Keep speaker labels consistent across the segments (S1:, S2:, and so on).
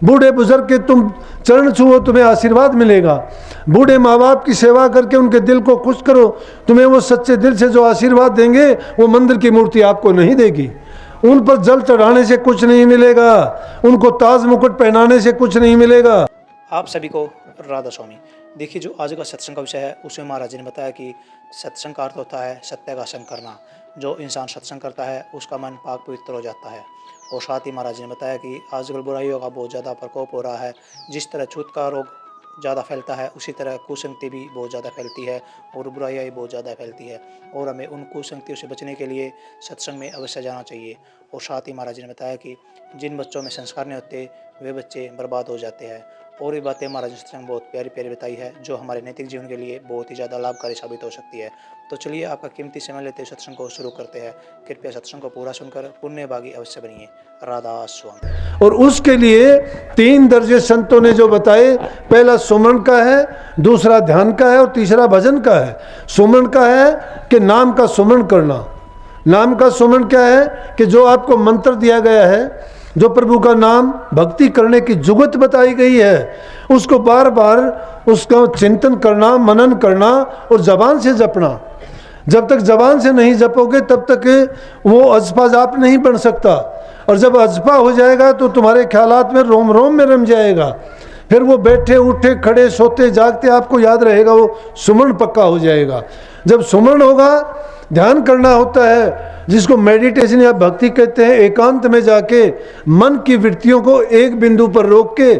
S1: बूढ़े बुजुर्ग के तुम चरण छुओ, तुम्हें आशीर्वाद मिलेगा। बूढ़े माँ बाप की सेवा करके उनके दिल को खुश करो, तुम्हें वो सच्चे दिल से जो आशीर्वाद देंगे वो मंदिर की मूर्ति आपको नहीं देगी। उन पर जल चढ़ाने से कुछ नहीं मिलेगा, उनको ताज मुकुट पहनाने से कुछ नहीं मिलेगा।
S2: आप सभी को राधा स्वामी। देखिए, जो आज का सत्संग का विषय है उसमें महाराज जी ने बताया कि सत्संग का अर्थ होता है सत्य का संग करना। जो इंसान सत्संग करता है उसका मन पाक पवित्र हो जाता है। और साथ ही महाराज जी ने बताया कि आजकल बुराइयों का बहुत ज़्यादा प्रकोप हो रहा है। जिस तरह छूत का रोग ज़्यादा फैलता है उसी तरह कुसंगति भी बहुत ज़्यादा फैलती है और बुराइयाँ भी बहुत ज़्यादा फैलती है। और हमें उन कुसंगतियों से बचने के लिए सत्संग में अवश्य जाना चाहिए। और साथ ही महाराज जी ने बताया कि जिन बच्चों में संस्कार नहीं होते वे बच्चे बर्बाद हो जाते हैं। और ये बातें महाराज जी ने सत्संग बहुत प्यारी प्यारी बताई है जो हमारे नैतिक जीवन के लिए बहुत ही ज़्यादा लाभकारी साबित हो सकती है। तो चलिए आपका कीमती समय लेते हुए सत्संग को शुरू करते हैं। कृपया सत्संग को पूरा सुनकर पुण्यभागी अवश्य बनिए। राधा स्वामी।
S1: और उसके लिए 3 दर्जे संतों ने जो बताए, पहला सुमरण का है, दूसरा ध्यान का है और तीसरा भजन का है। सुमरण का है कि नाम का सुमरण करना। नाम का सुमरण क्या है कि जो आपको मंत्र दिया गया है, जो प्रभु का नाम भक्ति करने की जुगत बताई गई है, उसको बार बार उसका चिंतन करना, मनन करना और जबान से जपना। जब तक जबान से नहीं जपोगे तब तक वो अजपा जाप नहीं बन सकता। और जब अजपा हो जाएगा तो तुम्हारे ख्यालात में रोम रोम में रम जाएगा। फिर वो बैठे उठे खड़े सोते जागते आपको याद रहेगा, वो सुमरण पक्का हो जाएगा। जब सुमरण होगा, ध्यान करना होता है जिसको मेडिटेशन या भक्ति कहते हैं। एकांत में जाके मन की वृत्तियों को एक बिंदु पर रोक के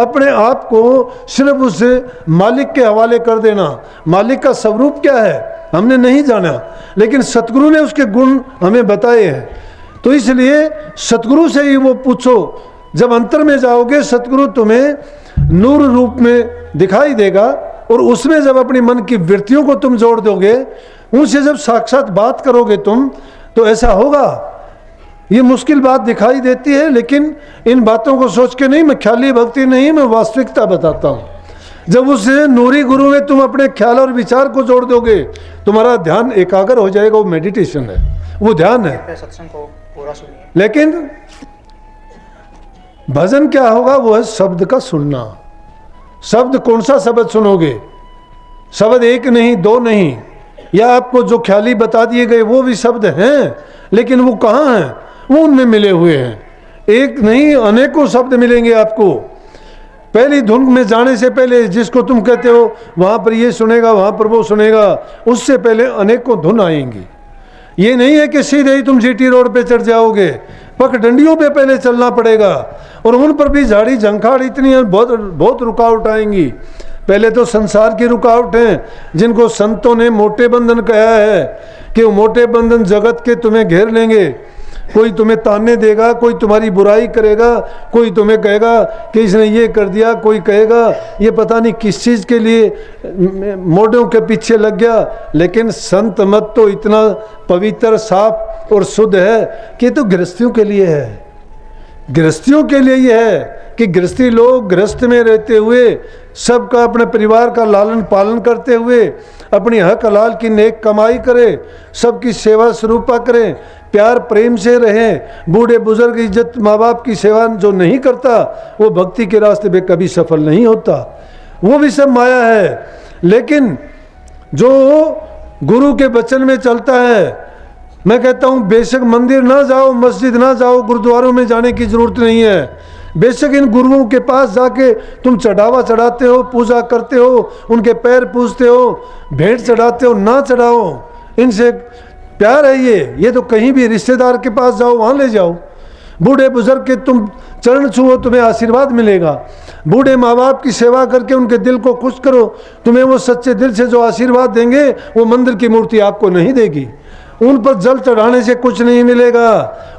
S1: अपने आप को सिर्फ उस मालिक के हवाले कर देना। मालिक का स्वरूप क्या है हमने नहीं जाना, लेकिन सतगुरु ने उसके गुण हमें बताए हैं। तो इसलिए सतगुरु से ही वो पूछो। जब अंतर में जाओगे सतगुरु तुम्हें नूर रूप में दिखाई देगा। और उसमें जब अपनी मन की वृत्तियों को तुम जोड़ दोगे, उनसे जब साक्षात बात करोगे तुम, तो ऐसा होगा। ये मुश्किल बात दिखाई देती है, लेकिन इन बातों को सोच के नहीं, मैं ख्याली भक्ति नहीं, मैं वास्तविकता बताता हूँ। जब उस नूरी गुरु में तुम अपने ख्याल और विचार को जोड़ दोगे, तुम्हारा ध्यान एकाग्र हो जाएगा। वो मेडिटेशन है, वो ध्यान है।
S2: सत्संग को पूरा सुनिए।
S1: लेकिन भजन क्या होगा, वो है शब्द का सुनना। शब्द कौन सा शब्द सुनोगे? शब्द एक नहीं, 2 नहीं, या आपको जो ख्याली बता दिए गए वो भी शब्द हैं, लेकिन वो कहाँ हैं? वो उनमें मिले हुए हैं। एक नहीं, अनेकों शब्द मिलेंगे आपको। पहली धुन में जाने से पहले जिसको तुम कहते हो वहाँ पर ये सुनेगा, वहाँ पर वो सुनेगा, उससे पहले अनेकों धुन आएंगी। ये नहीं है कि सीधे ही तुम जीटी रोड पे चढ़ जाओगे, पगडंडियों पे पहले चलना पड़ेगा। और उन पर भी झाड़ी झंखाड़ इतनी है, बहुत रुकावट आएंगी। पहले तो संसार की रुकावट है, जिनको संतों ने मोटे बंधन कहा है कि वो मोटे बंधन जगत के तुम्हें घेर लेंगे। कोई तुम्हें ताने देगा, कोई तुम्हारी बुराई करेगा, कोई तुम्हें कहेगा कि इसने ये कर दिया, कोई कहेगा ये पता नहीं किस चीज़ के लिए मोढ़ों के पीछे लग गया। लेकिन संत मत तो इतना पवित्र, साफ और शुद्ध है कि तो गृहस्थियों के लिए है। गृहस्थियों के लिए यह है कि गृहस्थी लोग गृहस्थ में रहते हुए सबका, अपने परिवार का लालन पालन करते हुए अपनी हक हलाल की नेक कमाई करें, सबकी सेवा स्वरूपा करें, प्यार प्रेम से रहें। बूढ़े बुजुर्ग की इज्जत, माँ बाप की सेवा जो नहीं करता वो भक्ति के रास्ते पे कभी सफल नहीं होता। वो भी सब माया है। लेकिन जो गुरु के वचन में चलता है, मैं कहता हूँ बेशक मंदिर ना जाओ, मस्जिद ना जाओ, गुरुद्वारों में जाने की जरूरत नहीं है। बेशक इन गुरुओं के पास जाके तुम चढ़ावा चढ़ाते हो, पूजा करते हो, उनके पैर पूजते हो, भेंट चढ़ाते हो, ना चढ़ाओ, इनसे प्यार है ये तो कहीं भी रिश्तेदार के पास जाओ, वहाँ ले जाओ। बूढ़े बुजुर्ग के तुम चरण छुओ, तुम्हें आशीर्वाद मिलेगा। बूढ़े माँ बाप की सेवा करके उनके दिल को खुश करो, तुम्हें वो सच्चे दिल से जो आशीर्वाद देंगे वो मंदिर की मूर्ति आपको नहीं देगी। उन पर जल चढ़ाने से कुछ नहीं मिलेगा,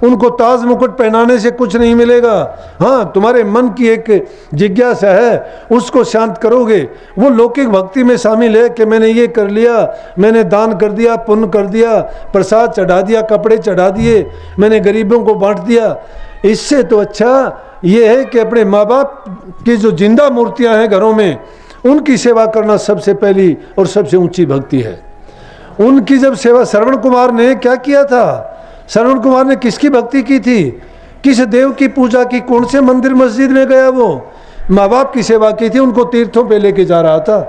S1: उनको ताज मुकुट पहनाने से कुछ नहीं मिलेगा। हाँ, तुम्हारे मन की एक जिज्ञासा है, उसको शांत करोगे। वो लौकिक भक्ति में शामिल है कि मैंने ये कर लिया, मैंने दान कर दिया, पुण्य कर दिया, प्रसाद चढ़ा दिया, कपड़े चढ़ा दिए, मैंने गरीबों को बांट दिया। इससे तो अच्छा ये है कि अपने माँ बाप की जो जिंदा मूर्तियाँ हैं घरों में, उनकी सेवा करना सबसे पहली और सबसे ऊंची भक्ति है। उनकी जब सेवा, श्रवण कुमार ने क्या किया था? श्रवण कुमार ने किसकी भक्ति की थी? किस देव की पूजा की, कौन से मंदिर मस्जिद में गया वो? माँ बाप की सेवा की थी, उनको तीर्थों पे लेके जा रहा था।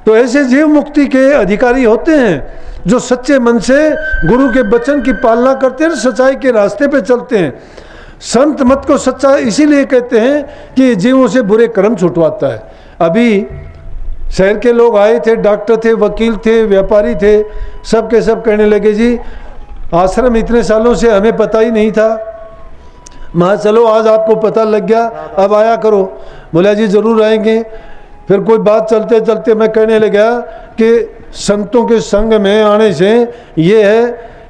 S1: तो ऐसे जीव मुक्ति के अधिकारी होते हैं जो सच्चे मन से गुरु के वचन की पालना करते हैं, सच्चाई के रास्ते पे चलते हैं। संत मत को सच्चा इसीलिए कहते हैं कि जीवों से बुरे कर्म छुटवाता है। अभी शहर के लोग आए थे, डॉक्टर थे, वकील थे, व्यापारी थे, सब के सब कहने लगे जी आश्रम इतने सालों से हमें पता ही नहीं था, मैं चलो आज आपको पता लग गया, अब आया करो। बोला जी जरूर आएंगे। फिर कोई बात चलते चलते मैं कहने लगा कि संतों के संग में आने से ये है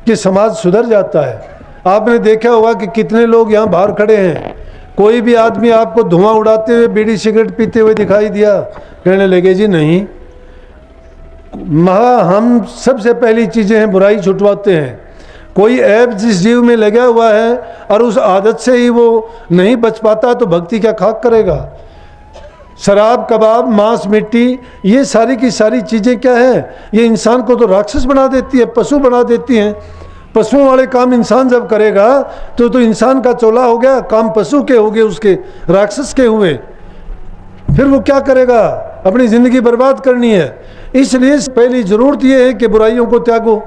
S1: कि समाज सुधर जाता है। आपने देखा होगा कि कितने लोग यहाँ बाहर खड़े हैं, कोई भी आदमी आपको धुआं उड़ाते हुए बीड़ी सिगरेट पीते हुए दिखाई दिया? कहने लगे जी नहीं। हम सबसे पहली चीज़ें हैं बुराई छुटवाते हैं। कोई ऐप जिस जीव में लगा हुआ है और उस आदत से ही वो नहीं बच पाता तो भक्ति क्या खाक करेगा? शराब, कबाब, मांस, मिट्टी, ये सारी की सारी चीज़ें क्या है? ये इंसान को तो राक्षस बना देती है, पशु बना देती हैं। पशुओं वाले काम इंसान जब करेगा तो इंसान का चोला हो गया, काम पशु के हो गए, उसके राक्षस के हुए। फिर वो क्या करेगा? अपनी ज़िंदगी बर्बाद करनी है। इसलिए पहली ज़रूरत ये है कि बुराइयों को त्यागो,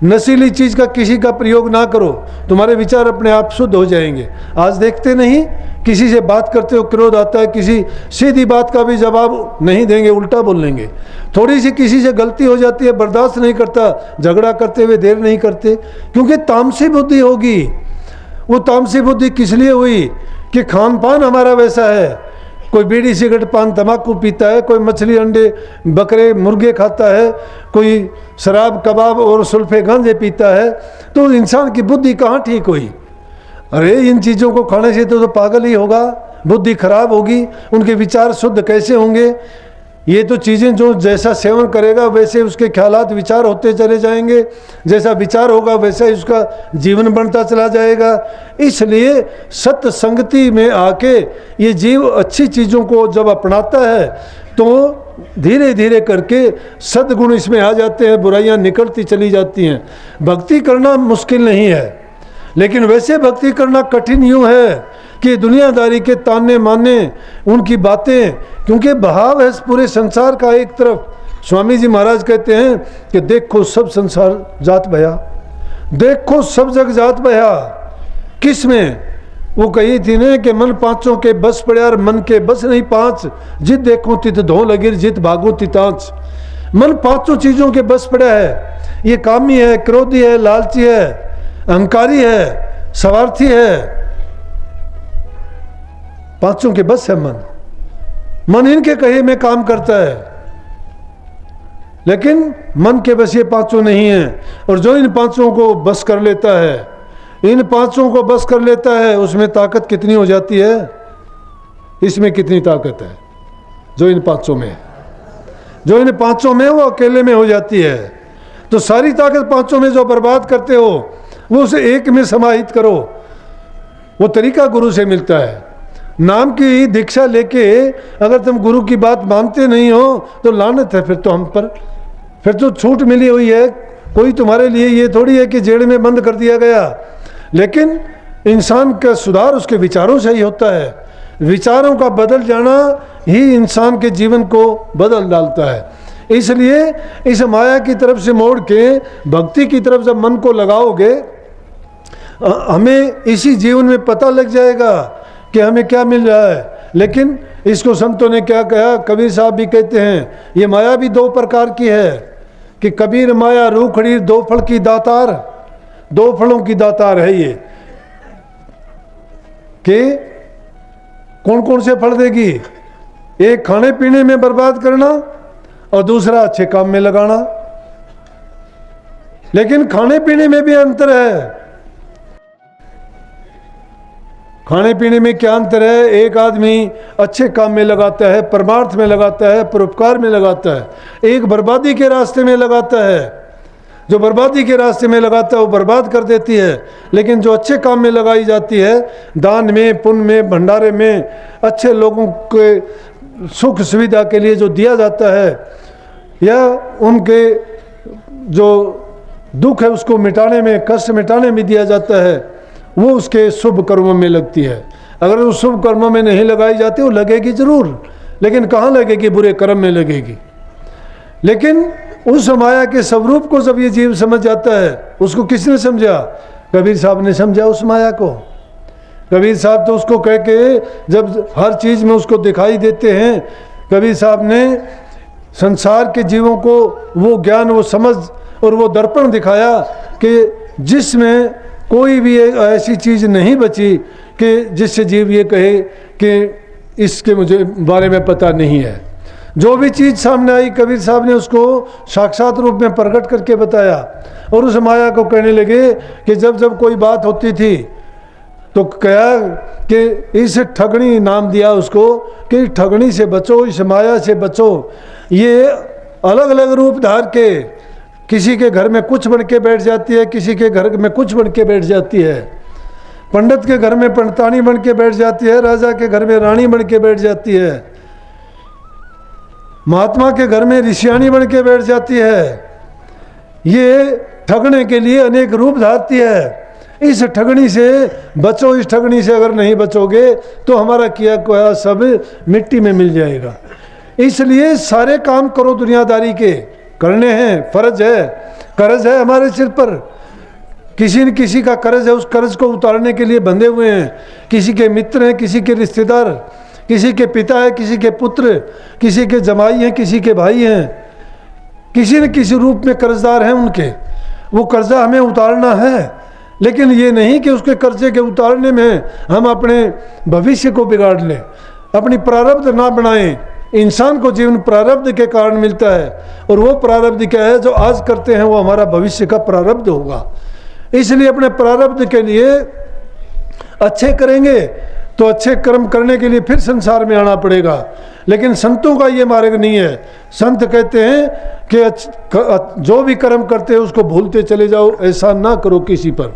S1: नशीली चीज़ का किसी का प्रयोग ना करो, तुम्हारे विचार अपने आप शुद्ध हो जाएंगे। आज देखते नहीं, किसी से बात करते हो क्रोध आता है, किसी सीधी बात का भी जवाब नहीं देंगे, उल्टा बोल लेंगे। थोड़ी सी किसी से गलती हो जाती है, बर्दाश्त नहीं करता, झगड़ा करते हुए देर नहीं करते, क्योंकि तामसी बुद्धि होगी। वो तामसी बुद्धि किस लिए हुई कि खान पान हमारा वैसा है। कोई बीड़ी सिगरेट पान तंबाकू पीता है, कोई मछली अंडे बकरे मुर्गे खाता है, कोई शराब कबाब और सुल्फे गांजे पीता है, तो इंसान की बुद्धि कहाँ ठीक हुई? अरे इन चीज़ों को खाने से तो पागल ही होगा, बुद्धि खराब होगी, उनके विचार शुद्ध कैसे होंगे? ये तो चीज़ें जो जैसा सेवन करेगा वैसे उसके ख्यालात विचार होते चले जाएंगे, जैसा विचार होगा वैसा ही उसका जीवन बनता चला जाएगा। इसलिए सत्य संगति में आके ये जीव अच्छी चीज़ों को जब अपनाता है तो धीरे धीरे करके सद्गुण इसमें आ जाते हैं, बुराइयां निकलती चली जाती हैं। भक्ति करना मुश्किल नहीं है, लेकिन वैसे भक्ति करना कठिन यूँ है कि दुनियादारी के ताने माने उनकी बातें, क्योंकि बहाव है पूरे संसार का एक तरफ। स्वामी जी महाराज कहते हैं कि देखो सब संसार जात बया, देखो सब जग जात बया। किस में? वो कही थी ने कि मन पांचों के बस पड़े और मन के बस नहीं पांच, जित देखो तित धो लगिर जित भागो तितांच। मन पांचों चीज़ों के बस पड़ा है। ये कामी है, क्रोधी है, लालची है, अहंकारी है, स्वार्थी है, पांचों के बस है मन। मन इनके कहे में काम करता है, लेकिन मन के बस ये पांचों नहीं है। और जो इन पांचों को बस कर लेता है, इन पांचों को बस कर लेता है, उसमें ताकत कितनी हो जाती है? इसमें कितनी ताकत है जो इन पांचों में है? जो इन पांचों में वो अकेले में हो जाती है। तो सारी ताकत पांचों में जो बर्बाद करते हो वो उसे एक में समाहित करो। वो तरीका गुरु से मिलता है। नाम की दीक्षा लेके अगर तुम गुरु की बात मानते नहीं हो तो लानत है फिर तो हम पर। फिर तो छूट मिली हुई है, कोई तुम्हारे लिए ये थोड़ी है कि जेल में बंद कर दिया गया। लेकिन इंसान का सुधार उसके विचारों से ही होता है। विचारों का बदल जाना ही इंसान के जीवन को बदल डालता है। इसलिए इस माया की तरफ से मोड़ के भक्ति की तरफ जब मन को लगाओगे, हमें इसी जीवन में पता लग जाएगा कि हमें क्या मिल रहा है। लेकिन इसको संतों ने क्या कहा, कबीर साहब भी कहते हैं ये माया भी दो प्रकार की है कि कबीर माया रूखड़ी दो फल की दातार, दो फलों की दातार है ये। कि कौन कौन से फल देगी? एक खाने पीने में बर्बाद करना और दूसरा अच्छे काम में लगाना। लेकिन खाने पीने में भी अंतर है। खाने पीने में क्या अंतर है? एक आदमी अच्छे काम में लगाता है, परमार्थ में लगाता है, परोपकार में लगाता है। एक बर्बादी के रास्ते में लगाता है। जो बर्बादी के रास्ते में लगाता है वो बर्बाद कर देती है। लेकिन जो अच्छे काम में लगाई जाती है, दान में, पुण्य में, भंडारे में, अच्छे लोगों के सुख सुविधा के लिए जो दिया जाता है या उनके जो दुख है उसको मिटाने में, कष्ट मिटाने में दिया जाता है, वो उसके शुभ कर्मों में लगती है। अगर वो शुभ कर्मों में नहीं लगाई जाती, वो लगेगी जरूर, लेकिन कहाँ लगेगी? बुरे कर्म में लगेगी। लेकिन उस माया के स्वरूप को जब ये जीव समझ जाता है, उसको किसने समझा? कबीर साहब ने समझा उस माया को। कबीर साहब तो उसको कह के जब हर चीज़ में उसको दिखाई देते हैं, कबीर साहब ने संसार के जीवों को वो ज्ञान, वो समझ और वो दर्पण दिखाया कि जिसमें कोई भी ऐसी चीज़ नहीं बची कि जिससे जीव ये कहे कि इसके मुझे बारे में पता नहीं है। जो भी चीज़ सामने आई, कबीर साहब ने उसको साक्षात रूप में प्रकट करके बताया। और उस माया को कहने लगे कि जब जब कोई बात होती थी तो कहा कि इस ठगनी, नाम दिया उसको कि ठगनी से बचो, इस माया से बचो। ये अलग अलग रूप धार के किसी के घर में कुछ बन के बैठ जाती है, किसी के घर में कुछ बन के बैठ जाती है। पंडित के घर में पंडितानी बन के बैठ जाती है, राजा के घर में रानी बन के बैठ जाती है, महात्मा के घर में ऋषियानी बन के बैठ जाती है। ये ठगने के लिए अनेक रूप धारती है। इस ठगनी से बचो, इस ठगनी से अगर नहीं बचोगे तो हमारा किया कोया सब मिट्टी में मिल जाएगा। इसलिए सारे काम करो दुनियादारी के, करने हैं, फर्ज है, कर्ज है हमारे सिर पर। किसी न किसी का कर्ज है, उस कर्ज को उतारने के लिए बंधे हुए हैं। किसी के मित्र हैं, किसी के रिश्तेदार, किसी के पिता है, किसी के पुत्र, किसी के जमाई हैं, किसी के भाई हैं, किसी न किसी रूप में कर्जदार हैं उनके। वो कर्जा हमें उतारना है, लेकिन ये नहीं कि उसके कर्जे के उतारने में हम अपने भविष्य को बिगाड़ लें, अपनी प्रारब्ध ना बनाएं। इंसान को जीवन प्रारब्ध के कारण मिलता है, और वो प्रारब्ध क्या है? जो आज करते हैं वो हमारा भविष्य का प्रारब्ध होगा। इसलिए अपने प्रारब्ध के लिए अच्छे करेंगे तो अच्छे कर्म करने के लिए फिर संसार में आना पड़ेगा। लेकिन संतों का ये मार्ग नहीं है। संत कहते हैं कि जो भी कर्म करते हैं उसको भूलते चले जाओ, ऐसा ना करो किसी पर।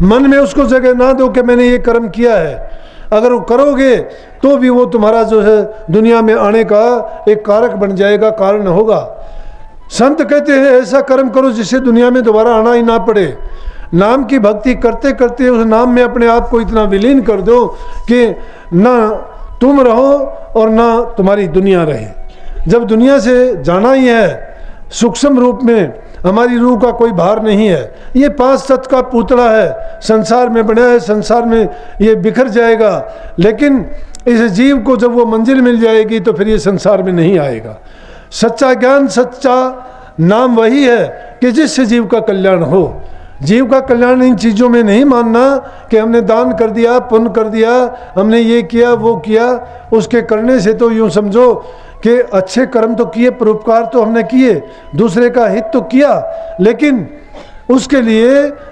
S1: मन में उसको जगह ना दो कि मैंने ये कर्म किया है। अगर वो करोगे तो भी वो तुम्हारा जो है दुनिया में आने का एक कारक बन जाएगा, कारण होगा। संत कहते हैं ऐसा कर्म करो जिससे दुनिया में दोबारा आना ही ना पड़े। नाम की भक्ति करते करते उस नाम में अपने आप को इतना विलीन कर दो कि ना तुम रहो और ना तुम्हारी दुनिया रहे। जब दुनिया से जाना ही है, सूक्ष्म रूप में हमारी रूह का कोई भार नहीं है। ये 5 तत्व का पुतला है, संसार में बना है, संसार में ये बिखर जाएगा। लेकिन इस जीव को जब वो मंजिल मिल जाएगी तो फिर ये संसार में नहीं आएगा। सच्चा ज्ञान, सच्चा नाम वही है कि जिससे जीव का कल्याण हो। जीव का कल्याण इन चीज़ों में नहीं मानना कि हमने दान कर दिया, पुण्य कर दिया, हमने ये किया वो किया। उसके करने से तो यूँ समझो कि अच्छे कर्म तो किए, परोपकार तो हमने किए, दूसरे का हित तो किया, लेकिन उसके लिए,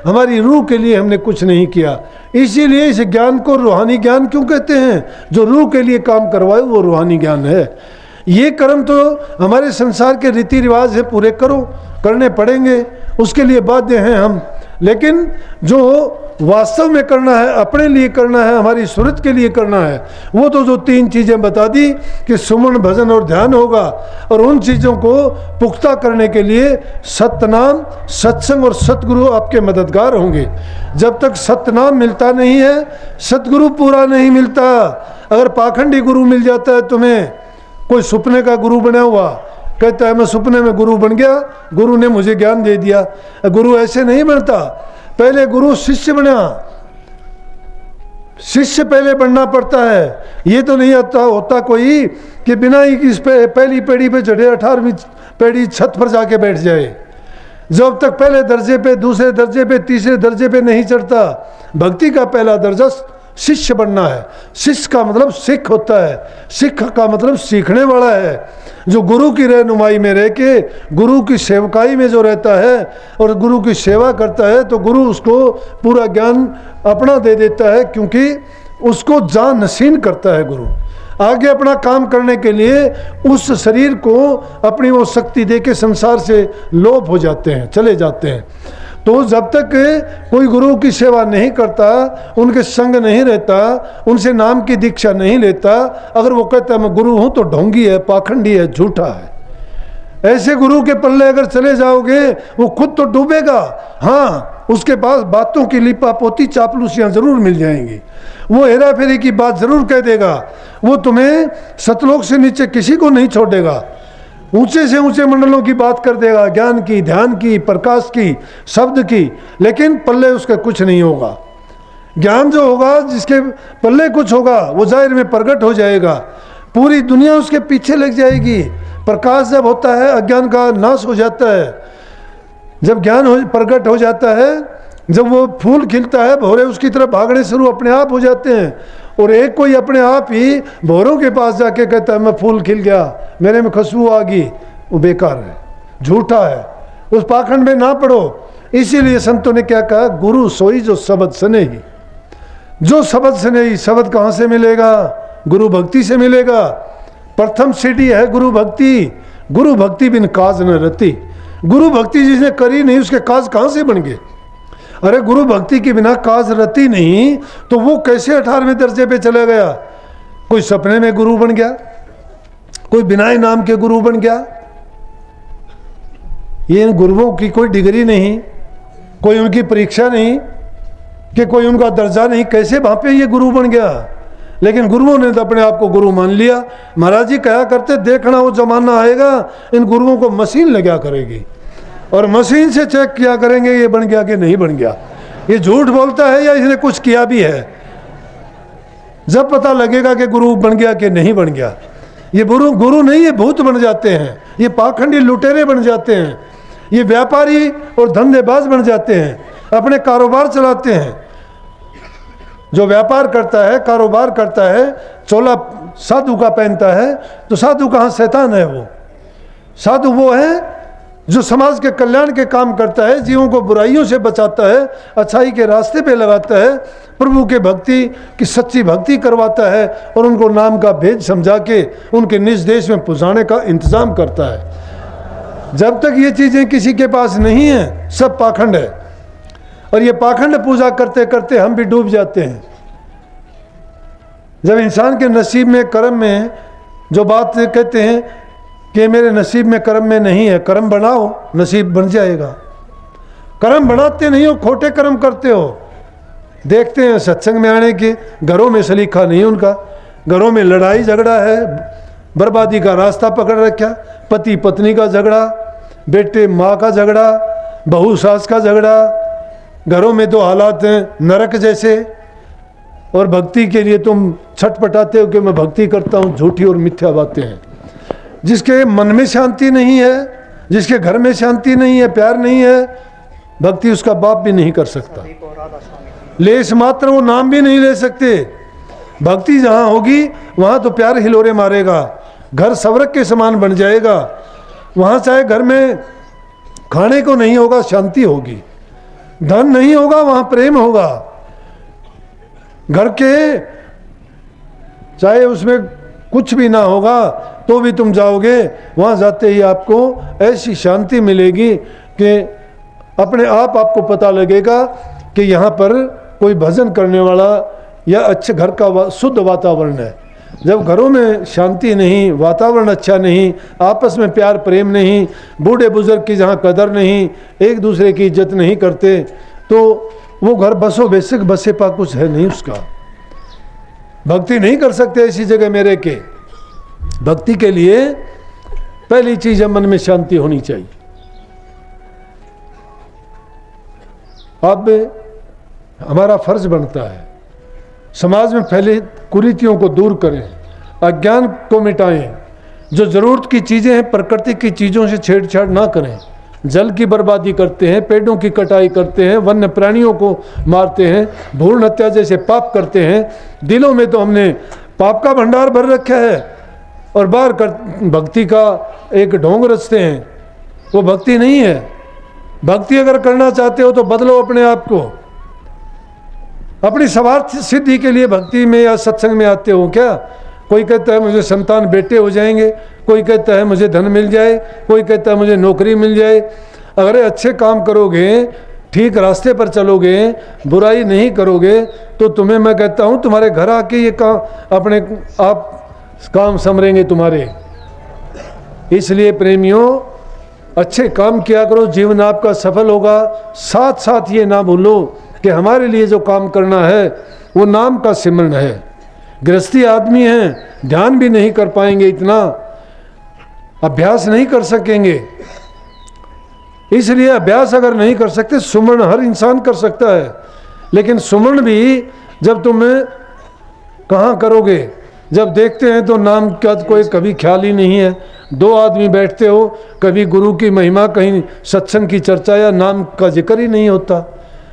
S1: हमारी रूह के लिए हमने कुछ नहीं किया। इसीलिए इस ज्ञान को रूहानी ज्ञान क्यों कहते हैं? जो रूह के लिए काम करवाए वो रूहानी ज्ञान है। ये कर्म तो हमारे संसार के रीति रिवाज है, पूरे करो, करने पड़ेंगे, उसके लिए बाध्य हैं हम। लेकिन जो वास्तव में करना है, अपने लिए करना है, हमारी सुरत के लिए करना है, वो तो जो 3 चीज़ें बता दी कि सुमन, भजन और ध्यान होगा। और उन चीज़ों को पुख्ता करने के लिए सतनाम, सत्संग और सतगुरु आपके मददगार होंगे। जब तक सतनाम मिलता नहीं है, सतगुरु पूरा नहीं मिलता। अगर पाखंडी गुरु मिल जाता है तुम्हें, कोई सपने का गुरु बना हुआ, कहता है मैं सपने में गुरु बन गया, गुरु ने मुझे ज्ञान दे दिया। गुरु ऐसे नहीं बनता। पहले गुरु शिष्य बना, शिष्य पहले बनना पड़ता है। ये तो नहीं होता कोई कि बिना ही इस पहली पीढ़ी पे चढ़े 18वीं पीढ़ी छत पर जाके बैठ जाए। जब तक पहले दर्जे पे, दूसरे दर्जे पे, तीसरे दर्जे पे नहीं चढ़ता। भक्ति का पहला दर्जा शिष्य बनना है। शिष्य का मतलब सिख होता है, सिख का मतलब सीखने वाला है, जो गुरु की रहनुमाई में रह के, गुरु की सेवकाई में जो रहता है और गुरु की सेवा करता है, तो गुरु उसको पूरा ज्ञान अपना दे देता है, क्योंकि उसको जान नसीन करता है गुरु। आगे अपना काम करने के लिए उस शरीर को अपनी वो शक्ति दे के संसार से लोप हो जाते हैं, चले जाते हैं। तो जब तक कोई गुरु की सेवा नहीं करता, उनके संग नहीं रहता, उनसे नाम की दीक्षा नहीं लेता, अगर वो कहता है मैं गुरु हूँ, तो ढोंगी है, पाखंडी है, झूठा है। ऐसे गुरु के पल्ले अगर चले जाओगे वो खुद तो डूबेगा, हाँ उसके पास बातों की लिपा पोती चापलूसियाँ जरूर मिल जाएंगी, वो हेरा फेरी की बात जरूर कह देगा, वो तुम्हें सतलोक से नीचे किसी को नहीं छोड़ेगा, ऊंचे से ऊंचे मंडलों की बात कर देगा, ज्ञान की, ध्यान की, प्रकाश की, शब्द की, लेकिन पल्ले उसका कुछ नहीं होगा। ज्ञान जो होगा, जिसके पल्ले कुछ होगा, वो जाहिर में प्रकट हो जाएगा, पूरी दुनिया उसके पीछे लग जाएगी। प्रकाश जब होता है अज्ञान का नाश हो जाता है, जब ज्ञान प्रकट हो जाता है, जब वो फूल खिलता है, भौरे उसकी तरफ भागने शुरू अपने आप हो जाते हैं। और एक कोई अपने आप ही भौरों के पास जाके कहता है मैं फूल खिल गया, मेरे में खुशबू आ गई, वो बेकार है, झूठा है, उस पाखंड में ना पड़ो। इसीलिए संतों ने क्या कहा, गुरु सोई जो शब्द सने ही। जो शब्द सने ही, शब्द कहाँ से मिलेगा? गुरु भक्ति से मिलेगा। प्रथम सीढ़ी है गुरु भक्ति। गुरु भक्ति बिन काज न रति। गुरु भक्ति जिसने करी नहीं, उसके काज कहाँ से बन गए? अरे गुरु भक्ति के बिना काज रति नहीं, तो वो कैसे 18वें दर्जे पे चला गया? कोई सपने में गुरु बन गया, कोई बिना नाम के गुरु बन गया। ये इन गुरुओं की कोई डिग्री नहीं, कोई उनकी परीक्षा नहीं, कि कोई उनका दर्जा नहीं, कैसे वहां पे ये गुरु बन गया? लेकिन गुरुओं ने तो अपने आप को गुरु मान लिया। महाराज जी कहा करते, देखना वो जमाना आएगा इन गुरुओं को मशीन लगा करेगी और मशीन से चेक किया करेंगे ये बन गया कि नहीं बन गया, ये झूठ बोलता है या इसने कुछ किया भी है। जब पता लगेगा कि गुरु बन गया कि नहीं बन गया। ये गुरु नहीं, ये भूत बन जाते हैं, ये पाखंडी लुटेरे बन जाते हैं, ये व्यापारी और धंधेबाज बन जाते हैं, अपने कारोबार चलाते हैं। जो व्यापार करता है, कारोबार करता है, चोला साधु का पहनता है, तो साधु कहाँ? शैतान है वो। साधु वो है जो समाज के कल्याण के काम करता है, जीवों को बुराइयों से बचाता है, अच्छाई के रास्ते पे लगाता है, प्रभु के भक्ति की सच्ची भक्ति करवाता है और उनको नाम का भेद समझा के उनके निज देश में पहुँचाने का इंतजाम करता है। जब तक ये चीज़ें किसी के पास नहीं है, सब पाखंड है। और ये पाखंड पूजा करते करते हम भी डूब जाते हैं। जब इंसान के नसीब में, कर्म में जो बात कहते हैं कि मेरे नसीब में कर्म में नहीं है, कर्म बनाओ, नसीब बन जाएगा। कर्म बनाते नहीं हो, खोटे कर्म करते हो। देखते हैं सत्संग में आने के घरों में सलीका नहीं उनका, घरों में लड़ाई झगड़ा है, बर्बादी का रास्ता पकड़ रखा, पति पत्नी का झगड़ा, बेटे माँ का झगड़ा, बहू सास का झगड़ा, घरों में तो हालात हैं नरक जैसे। और भक्ति के लिए तुम छटपटाते हो कि मैं भक्ति करता हूँ, झूठी और मिथ्या बातें हैं। जिसके मन में शांति नहीं है, जिसके घर में शांति नहीं है, प्यार नहीं है, भक्ति उसका बाप भी नहीं कर सकता। लेस मात्र वो नाम भी नहीं ले सकते। भक्ति जहाँ होगी वहाँ तो प्यार हिलोरे मारेगा, घर स्वर्ग के समान बन जाएगा। वहाँ चाहे घर में खाने को नहीं होगा, शांति होगी, धन नहीं होगा, वहाँ प्रेम होगा। घर के चाहे उसमें कुछ भी ना होगा तो भी तुम जाओगे, वहाँ जाते ही आपको ऐसी शांति मिलेगी कि अपने आप आपको पता लगेगा कि यहाँ पर कोई भजन करने वाला या अच्छे घर का शुद्ध वातावरण है। जब घरों में शांति नहीं, वातावरण अच्छा नहीं, आपस में प्यार प्रेम नहीं, बूढ़े बुजुर्ग की जहाँ कदर नहीं, एक दूसरे की इज्जत नहीं करते, तो वो घर बसो बेसिक बसे पा कुछ है नहीं उसका। भक्ति नहीं कर सकते ऐसी जगह मेरे के। भक्ति के लिए पहली चीज है मन में शांति होनी चाहिए। अब हमारा फर्ज बनता है समाज में फैले कुरीतियों को दूर करें, अज्ञान को मिटाएं, जो ज़रूरत की चीज़ें हैं प्रकृति की चीज़ों से छेड़छाड़ ना करें। जल की बर्बादी करते हैं, पेड़ों की कटाई करते हैं, वन्य प्राणियों को मारते हैं, भ्रूण हत्या जैसे पाप करते हैं। दिलों में तो हमने पाप का भंडार भर रखा है और बाहर भक्ति का एक ढोंग रचते हैं, वो भक्ति नहीं है। भक्ति अगर करना चाहते हो तो बदलो अपने आप को। अपनी स्वार्थ सिद्धि के लिए भक्ति में या सत्संग में आते हो क्या? कोई कहता है मुझे संतान बेटे हो जाएंगे, कोई कहता है मुझे धन मिल जाए, कोई कहता है मुझे नौकरी मिल जाए। अगर अच्छे काम करोगे, ठीक रास्ते पर चलोगे, बुराई नहीं करोगे, तो तुम्हें मैं कहता हूँ तुम्हारे घर आके ये काम अपने आप काम संवरेंगे तुम्हारे। इसलिए प्रेमियों, अच्छे काम किया करो, जीवन आपका सफल होगा। साथ साथ ये ना भूलो कि हमारे लिए जो काम करना है वो नाम का सिमरन है। गृहस्थी आदमी हैं, ध्यान भी नहीं कर पाएंगे, इतना अभ्यास नहीं कर सकेंगे। इसलिए अभ्यास अगर नहीं कर सकते, सुमरण हर इंसान कर सकता है, लेकिन सुमरण भी जब तुम्हें कहाँ करोगे, जब देखते हैं तो नाम का कोई कभी ख्याल ही नहीं है। दो आदमी बैठते हो, कभी गुरु की महिमा, कहीं सत्संग की चर्चा या नाम का जिक्र ही नहीं होता।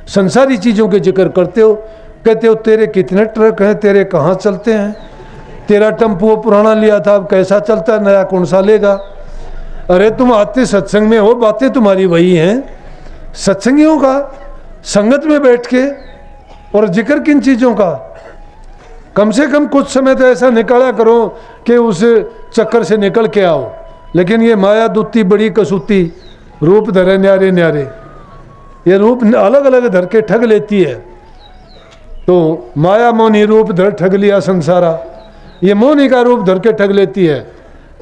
S1: संसारी चीज़ों के जिक्र करते हो, कहते हो तेरे कितने ट्रक हैं, तेरे कहाँ चलते हैं, तेरा टेम्पो पुराना लिया था अब कैसा चलता है, नया कौन सा लेगा। अरे तुम आते सत्संग में हो, बातें तुम्हारी वही हैं सत्संगियों का, संगत में बैठ के, और जिक्र किन चीज़ों का। कम से कम कुछ समय तो ऐसा निकाला करो कि उस चक्कर से निकल के आओ। लेकिन ये माया दूती बड़ी कसूती, रूप धरे न्यारे न्यारे, ये रूप अलग अलग धर के ठग लेती है। तो माया मोनी रूप धर ठग लिया संसारा, ये मोनी का रूप धर के ठग लेती है।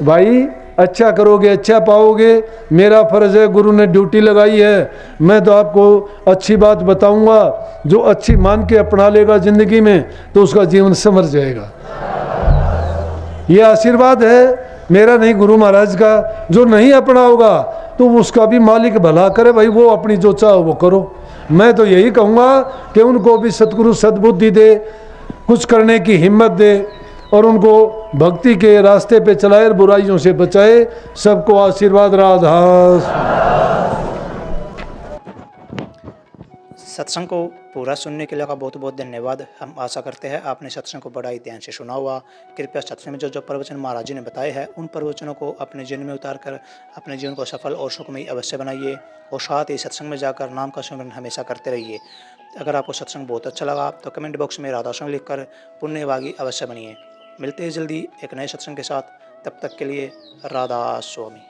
S1: भाई अच्छा करोगे अच्छा पाओगे, मेरा फर्ज है, गुरु ने ड्यूटी लगाई है, मैं तो आपको अच्छी बात बताऊंगा। जो अच्छी मान के अपना लेगा ज़िंदगी में तो उसका जीवन संवर जाएगा। ये आशीर्वाद है मेरा नहीं, गुरु महाराज का। जो नहीं अपनाओगा तो उसका भी मालिक भला करे भाई, वो अपनी जो चाहो वो करो। मैं तो यही कहूँगा कि उनको भी सतगुरु सद्बुद्धि दे, कुछ करने की हिम्मत दे, और उनको भक्ति के रास्ते पे चलाए, बुराइयों से बचाए। सबको आशीर्वाद। राधा।
S2: सत्संग को पूरा सुनने के लिए का बहुत बहुत धन्यवाद। हम आशा करते हैं आपने सत्संग को बड़ा ही ध्यान से सुना हुआ। कृपया सत्संग में जो प्रवचन महाराज जी ने बताए हैं, उन प्रवचनों को अपने जीवन में उतार कर अपने जीवन को सफल और सुखमय अवश्य बनाइए, और साथ ही सत्संग में जाकर नाम का स्मरण हमेशा करते रहिए। अगर आपको सत्संग बहुत अच्छा लगा तो कमेंट बॉक्स में राधा स्वामी लिखकर पुण्यभागी अवश्य बनिए। मिलते हैं जल्दी एक नए सत्संग के साथ, तब तक के लिए राधा स्वामी।